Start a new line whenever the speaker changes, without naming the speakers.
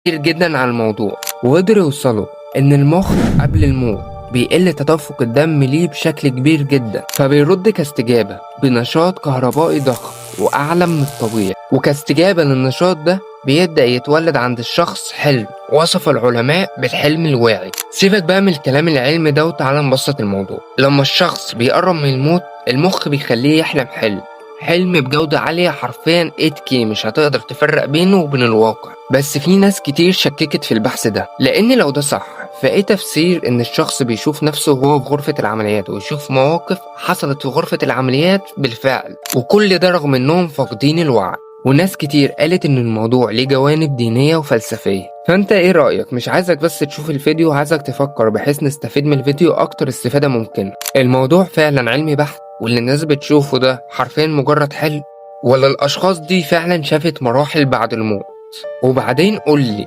كتير جدا عن الموضوع، وقدروا يوصلوا إن المخ قبل الموت بيقل تدفق الدم ليه بشكل كبير جدا، فبيرد كاستجابة بنشاط كهربائي ضخم وأعلى من الطبيعي، وكاستجابة للنشاط ده بيبدأ يتولد عند الشخص حلم وصف العلماء بالحلم الواعي. سيبك بقى من الكلام العلمي ده وتعالى نبسط الموضوع. لما الشخص بيقرب من الموت المخ بيخليه يحلم حلم بجودة عالية، حرفيا 8K مش هتقدر تفرق بينه وبين الواقع. بس في ناس كتير شككت في البحث ده، لأن لو ده صح فإيه تفسير إن الشخص بيشوف نفسه وهو في غرفة العمليات ويشوف مواقف حصلت في غرفة العمليات بالفعل، وكل ده رغم إنهم فاقدين الوعي. وناس كتير قالت إن الموضوع ليه جوانب دينية وفلسفية. فأنت إيه رأيك؟ مش عايزك بس تشوف الفيديو، عايزك تفكر بحيث نستفيد من الفيديو أكتر استفادة ممكن. الموضوع فعلا علمي بحت، واللي الناس بتشوفه ده حرفيا مجرد حلم، ولا الأشخاص دي فعلا شافت مراحل بعد الموت؟ وبعدين قولي